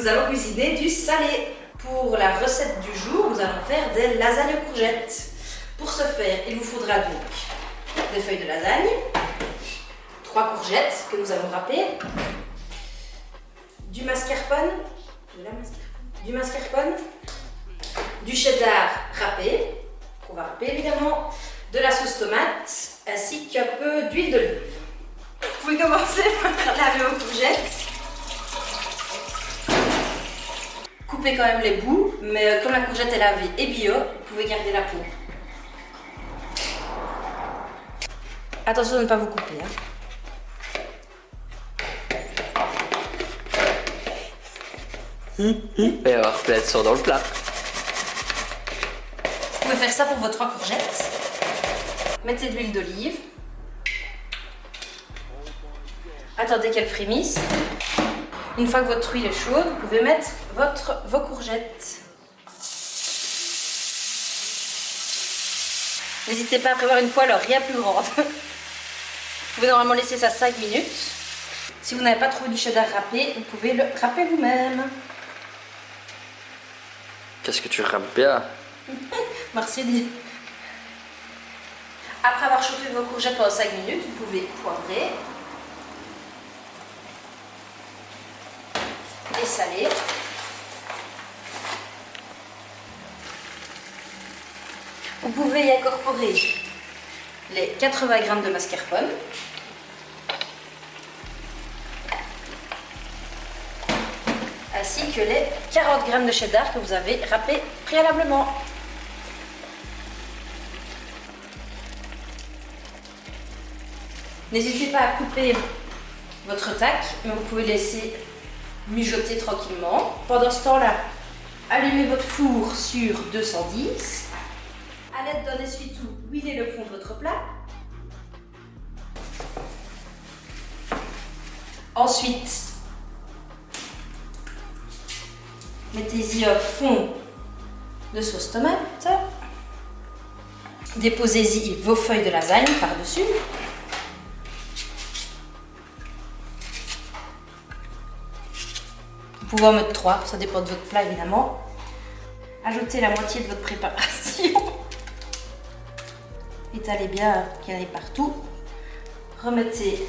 nous allons cuisiner du salé. Pour la recette du jour, nous allons faire des lasagnes aux courgettes. Pour ce faire, il vous faudra donc des feuilles de lasagne, 3 courgettes que nous allons râper, du mascarpone, du cheddar râpé, qu'on va râper évidemment, de la sauce tomate, ainsi qu'un peu d'huile d'olive. Vous pouvez commencer par laver vos courgettes. Coupez quand même les bouts, mais comme la courgette est lavée et bio, vous pouvez garder la peau. Attention de ne pas vous couper. Il va y avoir plein de sang dans le plat. Vous pouvez faire ça pour vos 3 courgettes. Mettez de l'huile d'olive. Attendez qu'elle frémisse. Une fois que votre huile est chaude, vous pouvez mettre vos courgettes. N'hésitez pas à prévoir une poêle rien plus grande. Vous pouvez normalement laisser ça 5 minutes. Si vous n'avez pas trouvé du cheddar râpé, vous pouvez le râper vous-même. Qu'est-ce que tu râpes bien? Merci dit. Après avoir chauffé vos courgettes pendant 5 minutes, vous pouvez poivrer et saler. Vous pouvez y incorporer les 80 g de mascarpone, ainsi que les 40 g de cheddar que vous avez râpé préalablement. N'hésitez pas à couper votre tac, mais vous pouvez laisser mijoter tranquillement. Pendant ce temps-là, allumez votre four sur 210. À l'aide d'un essuie-tout, huilez le fond de votre plat. Ensuite, mettez-y un fond de sauce tomate. Déposez-y vos feuilles de lasagne par-dessus. Vous pouvez en mettre 3, ça dépend de votre plat évidemment. Ajoutez la moitié de votre préparation. Étalez bien qu'il y en ait partout. Remettez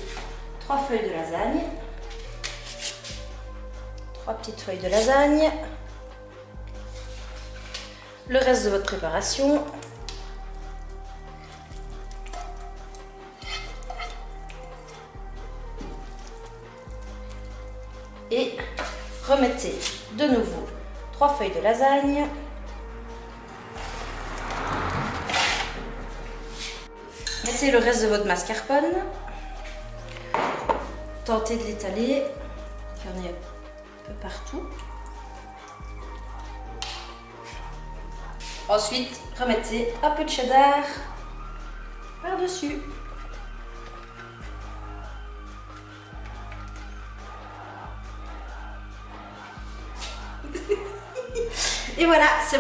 3 feuilles de lasagne. 3 petites feuilles de lasagne. Le reste de votre préparation. Et remettez de nouveau 3 feuilles de lasagne. Mettez le reste de votre mascarpone. Tentez de l'étaler, qu'il y en ait un peu partout. Ensuite, remettez un peu de cheddar par-dessus. Et voilà, c'est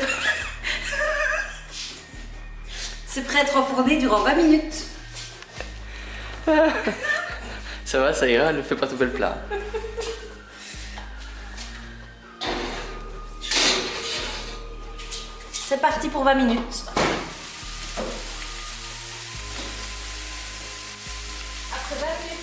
prêt à être enfourné durant 20 minutes. Ça va, ça ira, ne fais pas tout le plat. C'est parti pour 20 minutes. Après 20 minutes.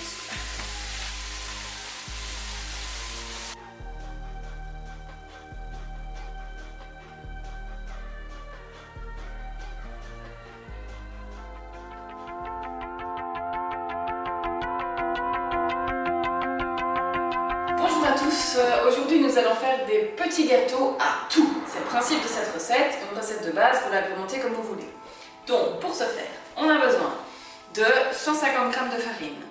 Bonjour à tous, aujourd'hui nous allons faire des petits gâteaux à tout. C'est le principe de cette recette, une recette de base, vous l'agrémentez comme vous voulez. Donc pour ce faire, on a besoin de 150 g de farine,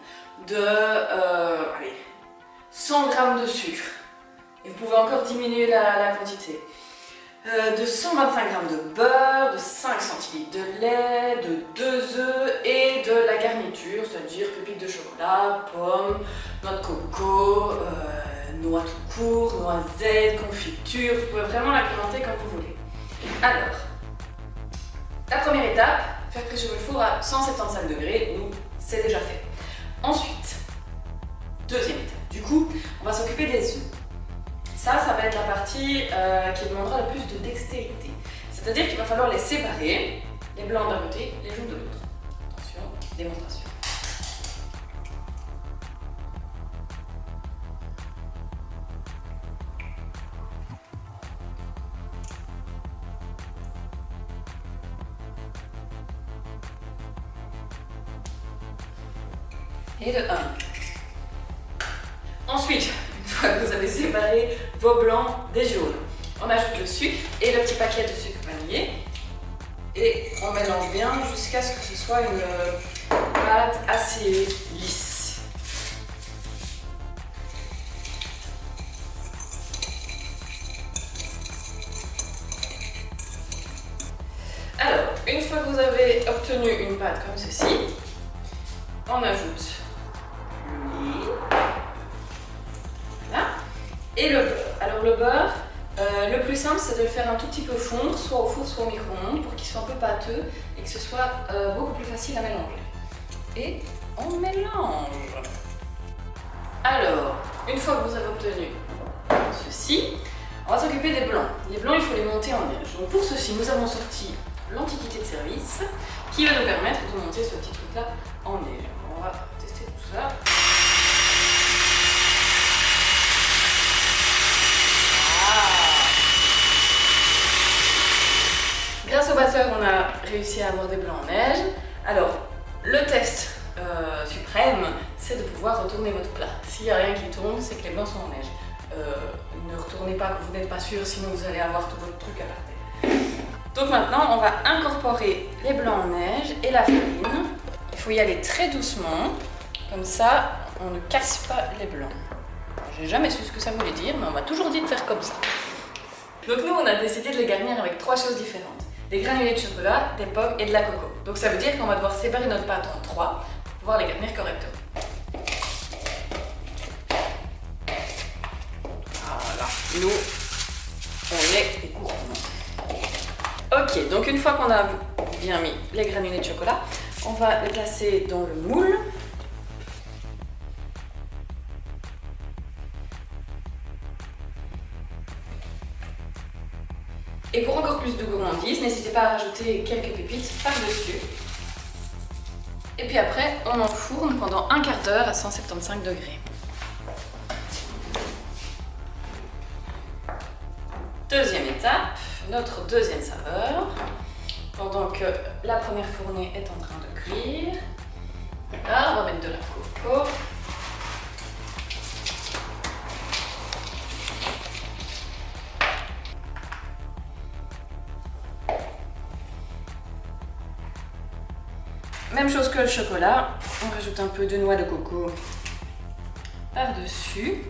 de 100 g de sucre, et vous pouvez encore diminuer la quantité, de 125 g de beurre, de 5 centilitres de lait, de 2 œufs et de la garniture, c'est-à-dire pépites de chocolat, pommes, noix de coco, noix tout court, noisettes, confiture, vous pouvez vraiment l'agrémenter comme vous voulez. Alors, la première étape, faire préchauffer le four à 175 degrés, nous c'est déjà fait. Ensuite, deuxième étape, du coup, on va s'occuper des œufs. Ça va être la partie qui demandera le plus de dextérité. C'est-à-dire qu'il va falloir les séparer, les blancs d'un côté, les jaunes de l'autre. Attention, démonstration. Et de 1. Ensuite, une fois que vous avez séparé vos blancs des jaunes, on ajoute le sucre et le petit paquet de sucre vanillé et on mélange bien jusqu'à ce que ce soit une pâte assez lisse. Alors, une fois que vous avez obtenu une pâte comme ceci, on ajoute le lait, voilà, et le beurre. Alors le beurre, le plus simple c'est de le faire un tout petit peu fondre, soit au four soit au micro-ondes, pour qu'il soit un peu pâteux et que ce soit beaucoup plus facile à mélanger. Et on mélange. Alors, une fois que vous avez obtenu ceci, on va s'occuper des blancs. Les blancs, il faut les monter en neige. Donc pour ceci, nous avons sorti l'antiquité de service qui va nous permettre de monter ce petit truc là en neige. On va tester tout ça. Grâce au batteur, on a réussi à avoir des blancs en neige. Alors, le test suprême, c'est de pouvoir retourner votre plat. S'il n'y a rien qui tombe, c'est que les blancs sont en neige. Ne retournez pas quand vous n'êtes pas sûr, sinon vous allez avoir tout votre truc à par terre. Donc maintenant, on va incorporer les blancs en neige et la farine. Il faut y aller très doucement, comme ça, on ne casse pas les blancs. J'ai jamais su ce que ça voulait dire, mais on m'a toujours dit de faire comme ça. Donc nous, on a décidé de les garnir avec 3 choses différentes. Des granulés de chocolat, des pommes et de la coco. Donc ça veut dire qu'on va devoir séparer notre pâte en 3 pour pouvoir les garnir correctement. Voilà, nous, on est gourmands. Ok, donc une fois qu'on a bien mis les granulés de chocolat, on va les placer dans le moule. Et pour encore plus de gourmandise, n'hésitez pas à rajouter quelques pépites par-dessus. Et puis après, on enfourne pendant un quart d'heure à 175 degrés. Deuxième étape, notre deuxième saveur. Pendant que la première fournée est en train de cuire, là, on va mettre de la coco. Même chose que le chocolat, on rajoute un peu de noix de coco par-dessus.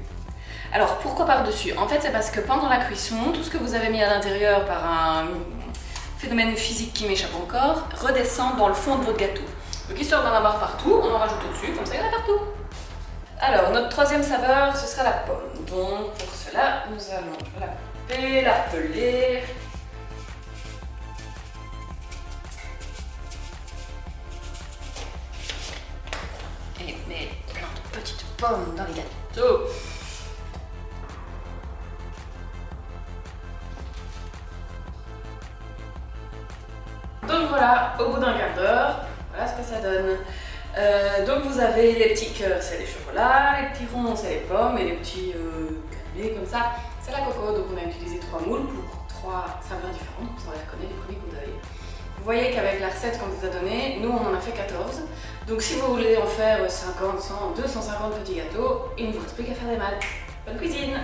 Alors pourquoi par-dessus? En fait c'est parce que pendant la cuisson, tout ce que vous avez mis à l'intérieur par un phénomène physique qui m'échappe encore, redescend dans le fond de votre gâteau. Donc histoire d'en avoir partout, on en rajoute au-dessus, comme ça il y en a partout. Alors notre troisième saveur, ce sera la pomme. Donc pour cela, nous allons la couper, la peler. Et mettre plein de petites pommes dans les gâteaux. Donc voilà, au bout d'un quart d'heure, voilà ce que ça donne. Donc vous avez les petits cœurs, c'est les chocolats, les petits ronds, c'est les pommes, et les petits granulés comme ça, c'est la coco. Donc on a utilisé 3 moules pour 3 saveurs différentes, comme ça on les reconnaît les premiers coups d'œil. Vous voyez qu'avec la recette qu'on vous a donnée, nous on en a fait 14. Donc si vous voulez en faire 50, 100, 250 petits gâteaux, il ne vous reste plus qu'à faire des maths. Bonne cuisine!